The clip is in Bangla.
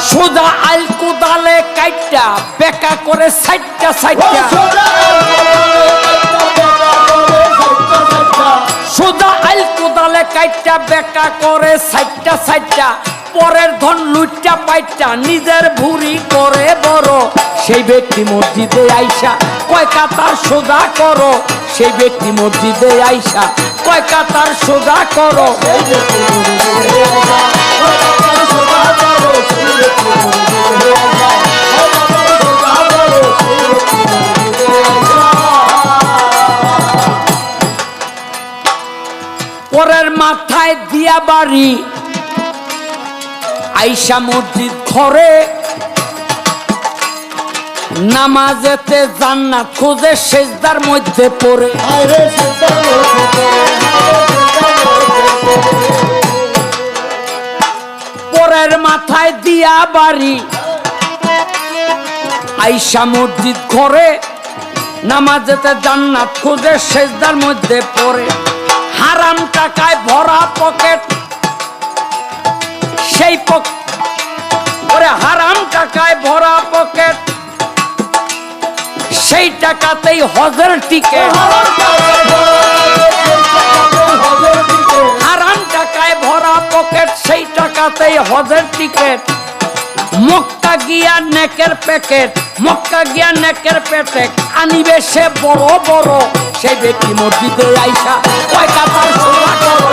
সোজা আইল কোদালে কাইটা বেকা করে সাইটটা সাইটটা সোজা আইল কোদালে কাইটা বেকা করে সাইটটা সাইটটা পরের ধন লুটটা পাইটা নিজের ভুরি করে বড় সেই ব্যক্তি মসজিদে আইসা কয় কাতার সোজা করো সেই ব্যক্তি মসজিদে আইসা কয় কাতার সোজা করো পরের মাথায় দিয়া বাড়ি আইসা মসজিদ ঘরে নামাজেতে জান্নাত খোঁজে সেজদার মধ্যে পড়ে পরের মাথায় দিয়া বাড়ি আইসা মসজিদ ঘরে নামাজেতে জান্নাত খোঁজে সেজদার মধ্যে পড়ে হারাম টাকায় ভরা পকেট সেই পরে হারাম টাকায় ভরা পকেট সেই টাকাতেই হজের টিকেট হারাম টাকায় ভরা পকেট সেই টাকাতেই হজের টিকেট মক্কা গিয়া নেকের প্যাকেট মক্কা গিয়া নেকের প্যাকেট আনিবে সে বড় বড় সেই ব্যক্তি মসজিদে আইসা কয় কাতার সোজা করো